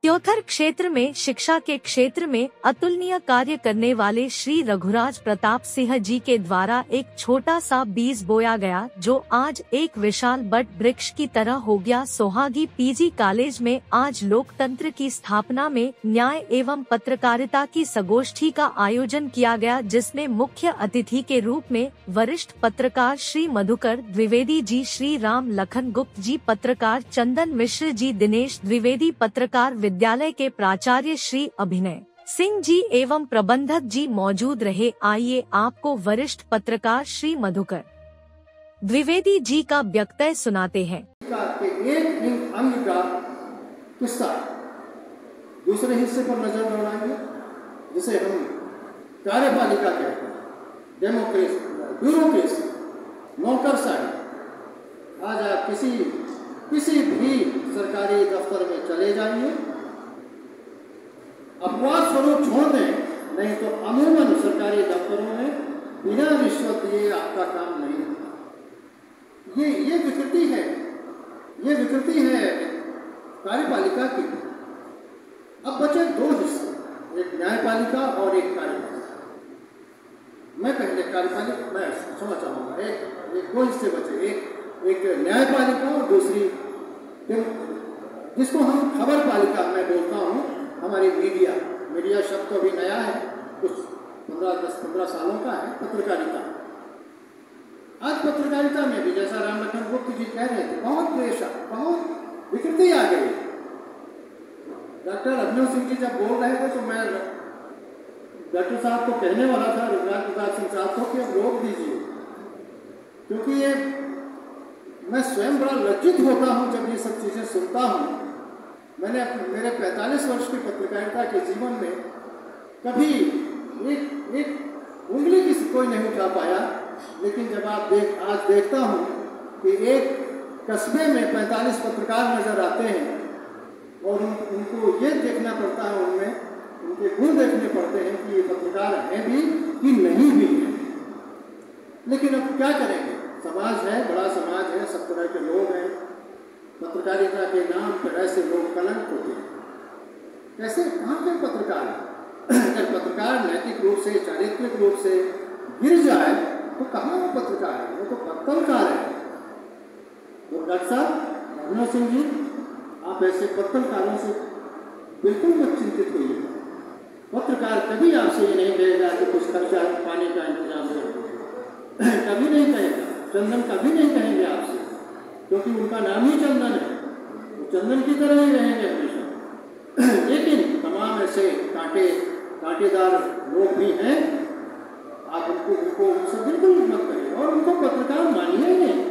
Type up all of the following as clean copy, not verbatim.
त्योथर क्षेत्र में शिक्षा के क्षेत्र में अतुलनीय कार्य करने वाले श्री रघुराज प्रताप सिंह जी के द्वारा एक छोटा सा बीज बोया गया, जो आज एक विशाल बट वृक्ष की तरह हो गया। सोहागी पीजी कॉलेज में आज लोकतंत्र की स्थापना में न्याय एवं पत्रकारिता की संगोष्ठी का आयोजन किया गया, जिसमें मुख्य अतिथि के रूप में वरिष्ठ पत्रकार श्री मधुकर द्विवेदी जी, श्री राम लखन गुप्त जी पत्रकार, चंदन मिश्र जी, दिनेश द्विवेदी पत्रकार, विद्यालय के प्राचार्य श्री अभिनय सिंह जी एवं प्रबंधक जी मौजूद रहे। आइए आपको वरिष्ठ पत्रकार श्री मधुकर द्विवेदी जी का वक्तव्य सुनाते हैं। एक अंग का किस्सा दूसरे हिस्से पर नजर दौड़ाएंगे, जिसे हम कार्यपालिका कहते हैं, डेमोक्रेसी, ब्यूरोक्रेसी, नौकरशाही। आज आप किसी भी सरकारी दफ्तर में चले जाइए, अपवाद स्वरूप छोड़ दें, नहीं तो अमूमन सरकारी दफ्तरों में बिना रिश्वत दिए आपका काम नहीं होता। ये विकृति है कार्यपालिका की। अब बचे दो हिस्से, एक न्यायपालिका और एक कार्यपालिका। मैं पहले कार्यपालिका मैं क्षमा चाहूँगा, एक दो हिस्से बचे, एक न्यायपालिका और दूसरी जिसको हम खबर पालिका मैं बोलता हूँ। हमारी मीडिया शब्द तो अभी नया है, कुछ 10-15 सालों का है। पत्रकारिता, आज पत्रकारिता में भी जैसा राम लखन गुप्त जी कह रहे थे, बहुत विकृति आ गई। डॉक्टर अभिनव सिंह जी जब बोल रहे थे तो मैं डॉक्टर साहब को कहने वाला था, रघुराज प्रताप सिंह साहब को, कि अब रोक दीजिए, क्योंकि ये मैं स्वयं बड़ा लज्जित होता हूँ जब ये सब चीज़ें सुनता हूँ। मैंने मेरे 45 वर्ष की पत्रकारिता के जीवन में कभी एक उंगली किसी कोई नहीं उठा पाया, लेकिन जब आज देखता हूँ कि एक कस्बे में 45 पत्रकार नजर आते हैं और उनको ये देखना पड़ता है, उनमें उनके गुण देखने पड़ते हैं कि ये पत्रकार हैं भी कि नहीं भी हैं। लेकिन अब क्या करेंगे, समाज है, बड़ा समाज है, सब तरह के लोग हैं। पत्रकारिता के नाम पर ऐसे लोग कलंक होते हैं। कैसे, कहाँ के पत्रकार? अगर पत्रकार नैतिक रूप से, चारित्रिक रूप से गिर जाए तो कहाँ वो पत्रकार है? वो तो पत्रकार है। तो डॉक्टर साहब अभिनव सिंह जी, आप ऐसे पत्रकारों से बिल्कुल मत चिंतित होइए। पत्रकार कभी आपसे ये नहीं कहेगा कि कुछ खर्चा पानी का इंतजाम करो, कभी नहीं कहेगा। चंदन कभी नहीं कहेंगे आपसे, क्योंकि उनका नाम ही चंदन है, वो चंदन की तरह ही रहेंगे हमेशा। लेकिन तमाम ऐसे कांटेदार लोग भी हैं, आप उनको उनसे बिल्कुल मत करिए और उनको पत्रकार मानिए ही नहीं।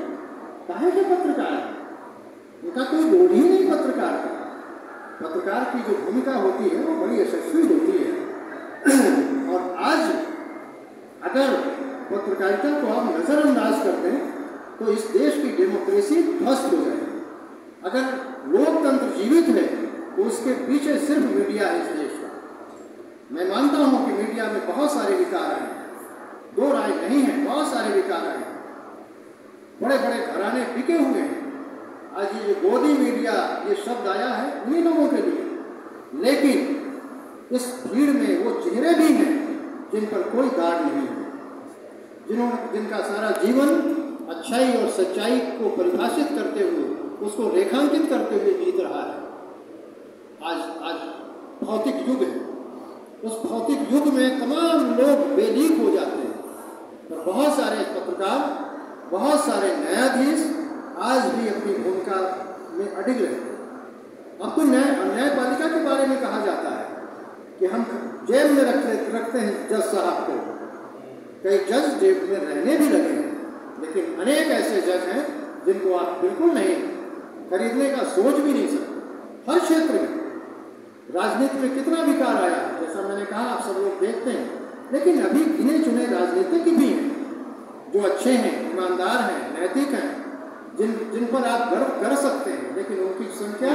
काहे के पत्रकार है? उनका कोई लोड ही नहीं पत्रकार का। पत्रकार की जो भूमिका होती है वो बड़ी यशस्वी होती है। और आज अगर पत्रकारिता को आप नजरअंदाज कर दें तो इस देश की डेमोक्रेसी ध्वस्त हो जाएगी। अगर लोकतंत्र जीवित है तो उसके पीछे सिर्फ मीडिया है इस देश का। मैं मानता हूं कि मीडिया में बहुत सारे विकार आए हैं, दो राय नहीं है, बहुत सारे विकार आए हैं। बड़े बड़े घराने बिके हुए हैं। आज ये गोदी मीडिया ये शब्द आया है उन्हीं लोगों के लिए, लेकिन इस भीड़ में वो चेहरे भी हैं जिन पर कोई दाग नहीं है, जिनका सारा जीवन अच्छाई और सच्चाई को परिभाषित करते हुए, उसको रेखांकित करते हुए बीत रहा है। आज भौतिक युग है, उस भौतिक युग में तमाम लोग बेलीक हो जाते हैं, और बहुत सारे पत्रकार, बहुत सारे न्यायाधीश आज भी अपनी भूमिका में अडिग रहते हैं। अब तो न्यायपालिका के बारे में कहा जाता है कि हम जेल में रखते हैं जज साहब को। कई जज जेल में रहने भी लगे हैं, लेकिन अनेक ऐसे जज हैं जिनको आप बिल्कुल नहीं खरीदने का सोच भी नहीं सकते। हर क्षेत्र में, राजनीति में कितना विकार आया है, जैसा मैंने कहा आप सब लोग देखते हैं, लेकिन अभी गिने चुने राजनीतिक भी हैं जो अच्छे हैं, ईमानदार हैं, नैतिक हैं, जिन पर आप गर्व कर सकते हैं। लेकिन उनकी संख्या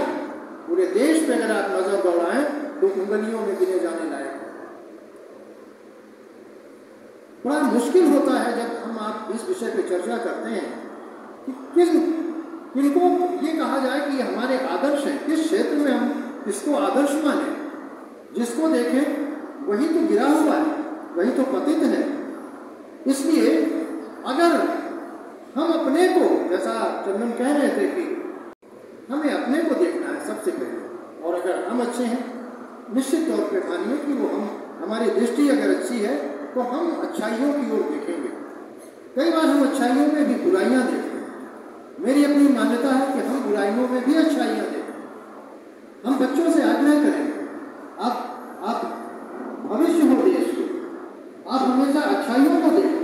पूरे देश पे अगर आप नजर दौड़ाएं तो उंगलियों में गिने जाने लायक है। बड़ा मुश्किल होता है जब हम आप इस विषय पर चर्चा करते हैं कि किनको ये कहा जाए कि ये हमारे आदर्श हैं, किस क्षेत्र में हम किसको आदर्श माने, जिसको देखें वही तो गिरा हुआ है, वही तो पतित है। इसलिए अगर हम अपने को, जैसा चंदन कह रहे थे कि हमें अपने को देखना है सबसे पहले, और अगर हम अच्छे हैं निश्चित तौर पे मानिए कि वो हमारी दृष्टि अगर अच्छी है तो हम अच्छाइयों की ओर देखेंगे। कई बार हम अच्छाइयों में भी बुराइयां देखते हैं। मेरी अपनी मान्यता है कि हम बुराइयों में भी अच्छाइयां देखें। हम बच्चों से आग्रह करेंगे, आप भविष्य हो देश के, आप हमेशा अच्छाइयों को देखें,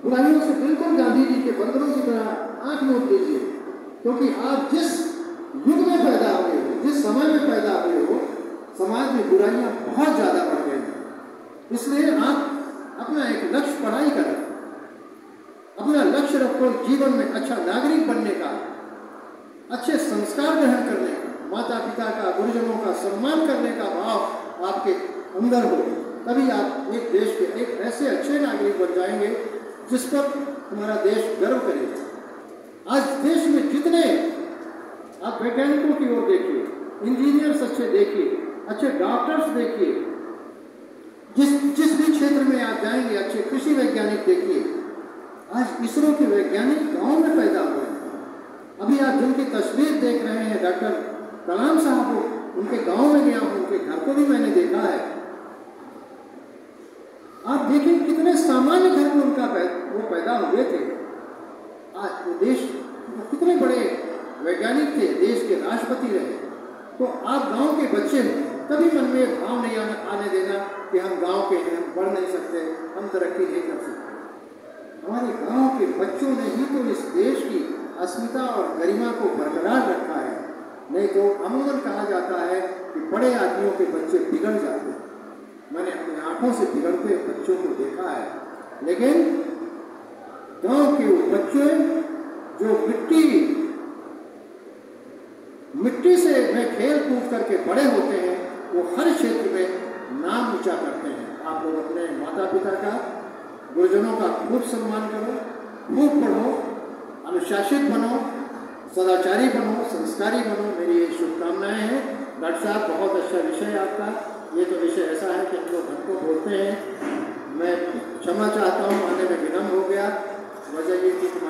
बुराइयों से बिल्कुल गांधी जी के बंदरों की तरह आंख मूंद लीजिए, क्योंकि आप जिस युग में पैदा हुए हो, जिस समय में पैदा हुए हो, समाज में बुराइयां बहुत ज्यादा बढ़ गई हैं। इसलिए आप अपना एक लक्ष्य पढ़ाई करें, अपना लक्ष्य रखो जीवन में अच्छा नागरिक बनने का, अच्छे संस्कार ग्रहण करने का, माता पिता का, गुरुजनों का सम्मान करने का भाव आपके अंदर हो, तभी आप एक देश के एक ऐसे अच्छे नागरिक बन जाएंगे जिस पर हमारा देश गर्व करेगा। आज देश में जितने आप वैज्ञानिकों की ओर देखिए, इंजीनियर्स अच्छे देखिए, अच्छे डॉक्टर्स देखिए, जिस भी क्षेत्र में आप जाएंगे अच्छे कृषि वैज्ञानिक देखिए। आज इसरो के वैज्ञानिक गांव में पैदा हुए हैं। अभी आप जिनकी तस्वीर देख रहे हैं डॉक्टर कलाम साहब को, उनके गांव में गया हूं, उनके घर को भी मैंने देखा है। आप देखिए कितने सामान्य घर में वो पैदा हुए थे। आज वो देश कितने बड़े वैज्ञानिक थे, देश के राष्ट्रपति रहे। तो आप गांव के बच्चे हो, कभी मन में भाव नहीं आने देना कि हम गांव के हैं, हम पढ़ नहीं सकते, हम तरक्की नहीं कर सकते। हमारे गांव के बच्चों ने ही तो इस देश की अस्मिता और गरिमा को बरकरार रखा है। नहीं तो अमूमन कहा जाता है कि बड़े आदमियों के बच्चे बिगड़ जाते हैं। मैंने अपनी आंखों से बिगड़ते बच्चों को देखा है। लेकिन गांव के वो बच्चे जो मिट्टी से में खेल कूद करके बड़े होते हैं, वो हर क्षेत्र में नाम ऊंचा करते हैं। आप लोग अपने माता पिता का, गुरुजनों का खूब सम्मान करो, खूब पढ़ो, अनुशासित बनो, सदाचारी बनो, संस्कारी बनो। मेरी ये शुभकामनाएं हैं। डॉक्टर साहब, बहुत अच्छा विषय आपका। ये तो विषय ऐसा है कि हम लोग घंटों बोलते हैं। मैं क्षमा चाहता हूँ, आने में विलम्ब हो गया। वजह ये थी कि